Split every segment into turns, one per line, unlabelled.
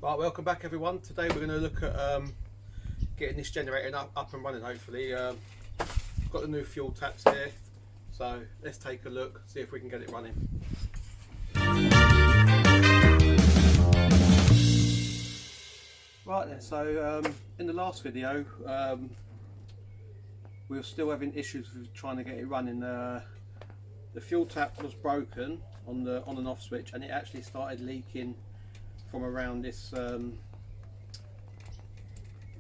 Right, welcome back everyone. Today we're going to look at getting this generator up and running hopefully. Got the new fuel taps here, so let's take a look, see if we can get it running. Right then, so in the last video we were still having issues with trying to get it running. The fuel tap was broken on the on and off switch, and it actually started leaking from around this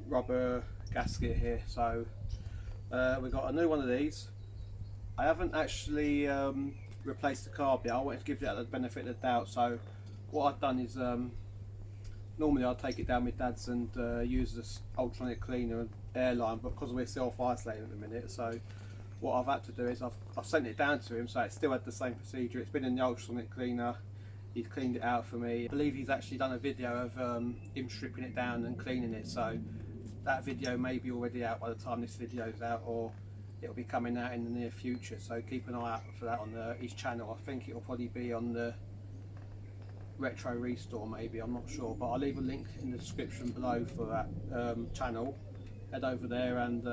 rubber gasket here. So we got a new one of these. I haven't actually replaced the carb yet. I wanted to give that the benefit of the doubt. So what I've done is normally I'll take it down with Dad's and use this ultrasonic cleaner and airline, but because we're self-isolating at the minute, so what I've had to do is I've sent it down to him, so it still had the same procedure. It's been in the ultrasonic cleaner. He's cleaned it out for me. I believe he's actually done a video of him stripping it down and cleaning it, so that video may be already out by the time this video is out, or it'll be coming out in the near future, so keep an eye out for that on his channel. I think it'll probably be on the Retro Restore maybe, I'm not sure, but I'll leave a link in the description below for that channel. Head over there and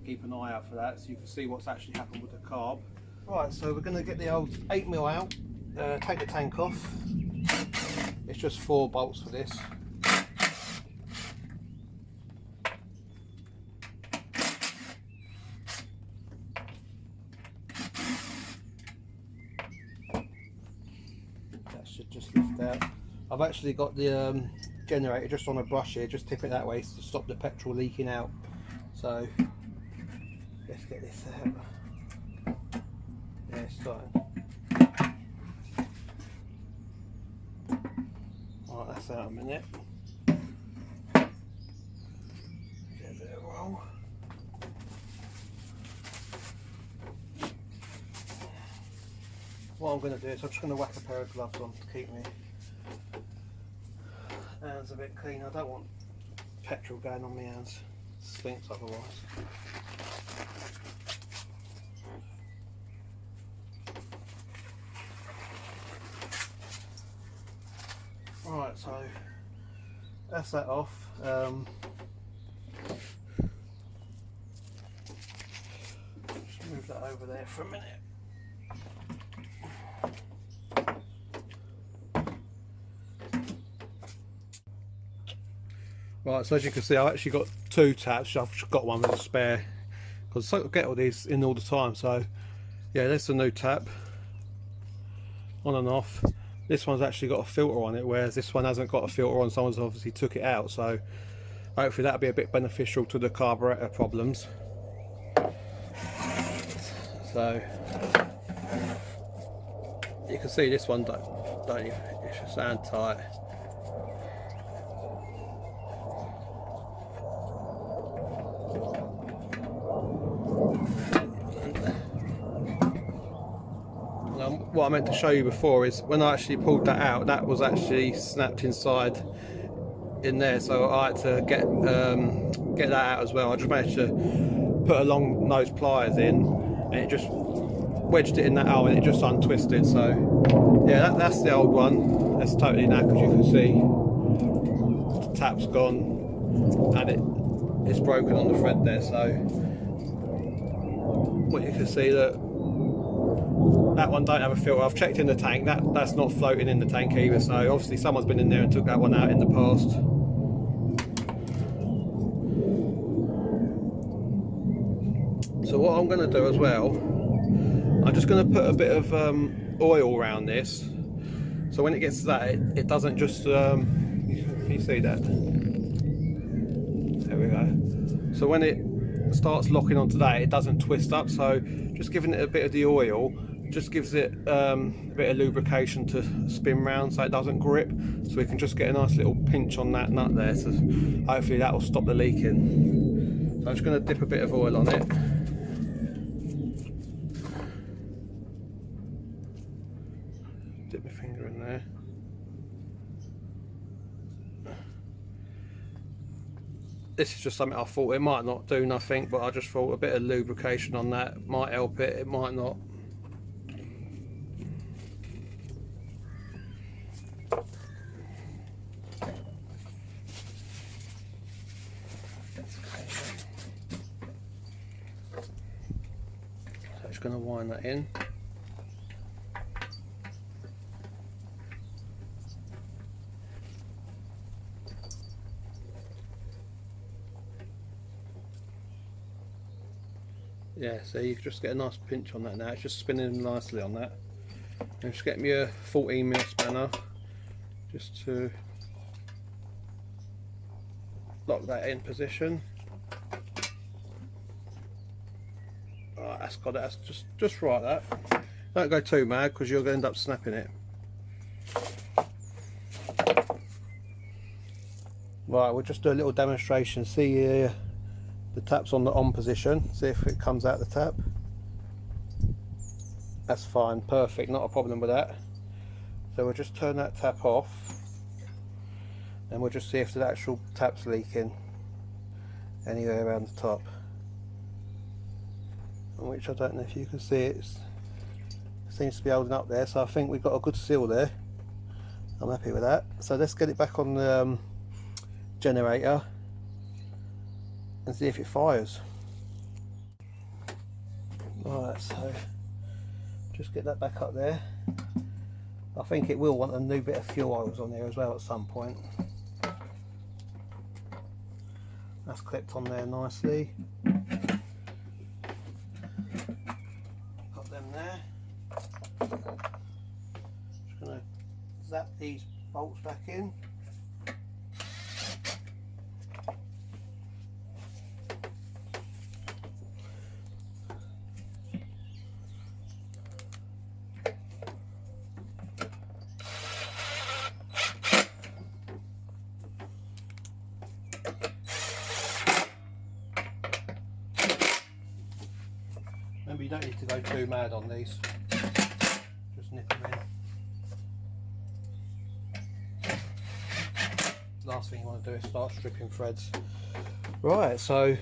keep an eye out for that so you can see what's actually happened with the carb. Right, so we're going to get the old 8mm out. Take the tank off. It's just 4 bolts for this. That should just lift out. I've actually got the generator just on a brush here, just tip it that way to stop the petrol leaking out. So let's get this out. Yeah, it's starting. Right, that's out a minute. Get a bit of roll. What I'm going to do is I'm just going to whack a pair of gloves on to keep me hands a bit clean. I don't want petrol going on my hands. It stinks otherwise. Right, so that's that off. Just move that over there for a minute. Right, so as you can see, I've actually got 2 taps. I've got one with a spare because I get all these in all the time. So yeah, there's the new tap, on and off. This one's actually got a filter on it, whereas this one hasn't got a filter on. Someone's obviously took it out, so hopefully that'll be a bit beneficial to the carburetor problems. So you can see this one don't you? It should sound tight. What I meant to show you before is when I actually pulled that out, that was actually snapped inside in there, so I had to get that out as well. I just managed to put a long nose pliers in, and it just wedged it in that hole, and it just untwisted. So yeah, that's the old one. That's totally knackered. You can see the tap's gone, and it's broken on the thread there. So what you can see that one don't have a filter. I've checked in the tank, that's not floating in the tank either, so obviously someone's been in there and took that one out in the past. So what I'm going to do as well, I'm just going to put a bit of oil around this, so when it gets to that, it doesn't just you see that, there we go. So when it starts locking onto that, it doesn't twist up. So just giving it a bit of the oil just gives it a bit of lubrication to spin round so it doesn't grip, so we can just get a nice little pinch on that nut there, so hopefully that will stop the leaking. So I'm just going to dip a bit of oil on it. Dip my finger in there. This is just something I thought it might not do nothing, but I just thought a bit of lubrication on that might help it, it might not. going to wind that in. Yeah, so you just get a nice pinch on that now. It's just spinning nicely on that. And just get me a 14mm spanner just to lock that in position. Right, that's got it. That's just right. That don't go too mad because you're going to end up snapping it. Right, we'll just do a little demonstration. See the tap's on the on position. See if it comes out the tap. That's fine, perfect, not a problem with that. So we'll just turn that tap off and we'll just see if the actual tap's leaking anywhere around the top, which I don't know if you can see. It seems to be holding up there, so I think we've got a good seal there. I'm happy with that. So let's get it back on the generator and see if it fires. Right, so just get that back up there. I think it will want a new bit of fuel oils on there as well at some point. That's clipped on there nicely. Got them there. Just going to zap these bolts back in. Remember, you don't need to go too mad on these, just nip them in. Last thing you want to do is start stripping threads. Right, so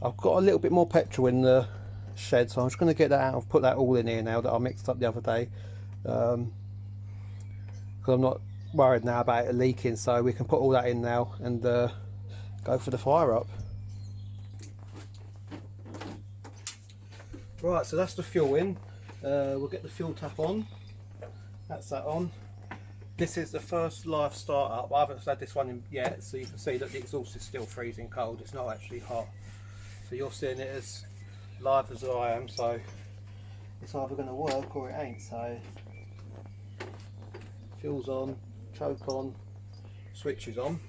I've got a little bit more petrol in the shed, so I'm just going to get that out and put that all in here now that I mixed up the other day, because I'm not worried now about it leaking, so we can put all that in now and go for the fire up. Right, so that's the fuel in. We'll get the fuel tap on. That's that on. This is the first live start up. I haven't had this one in yet, so you can see that the exhaust is still freezing cold. It's not actually hot. So you're seeing it as live as I am, so it's either going to work or it ain't. So fuel's on, choke on, switch is on.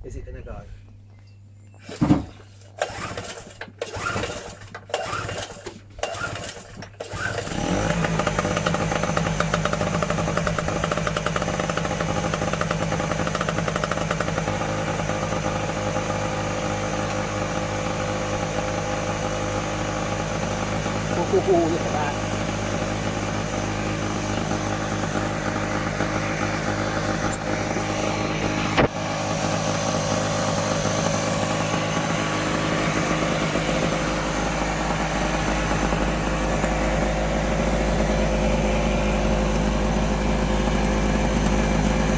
Is it going to go? Oh, look at that.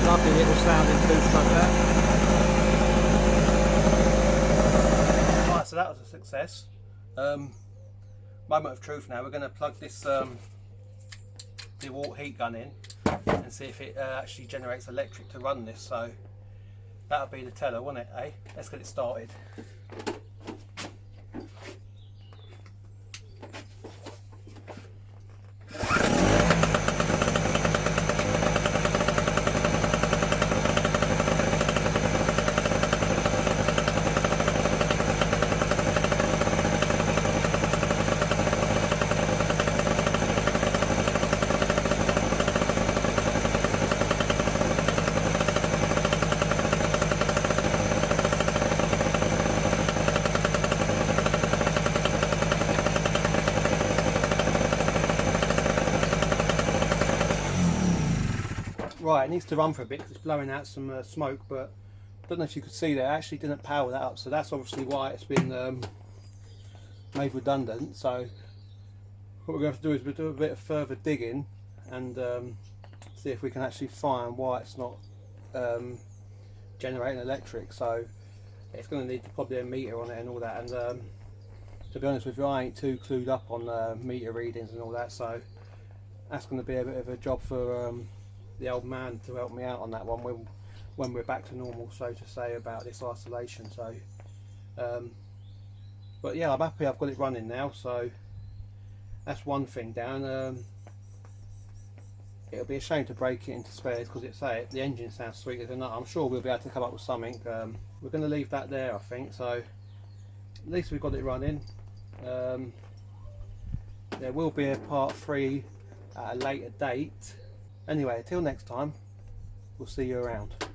Lovely little sounding two-stroke there. Right, so that was a success. Moment of truth now. We're going to plug this DeWalt heat gun in and see if it actually generates electric to run this. So that'll be the teller, won't it, eh? Let's get it started. Right, it needs to run for a bit because it's blowing out some smoke, but I don't know if you could see that, I actually didn't power that up, so that's obviously why it's been made redundant. So what we're going to have to do is we'll do a bit of further digging and see if we can actually find why it's not generating electric. So it's going to need probably a meter on it and all that, and to be honest with you, I ain't too clued up on meter readings and all that, so that's going to be a bit of a job for the old man to help me out on that one when we're back to normal, so to say, about this isolation. So but yeah, I'm happy I've got it running now, so that's one thing down. It'll be a shame to break it into spares because the engine sounds sweet as a nut. I'm sure we'll be able to come up with something. We're going to leave that there, I think, so at least we've got it running. There will be a part 3 at a later date. Anyway, until next time, we'll see you around.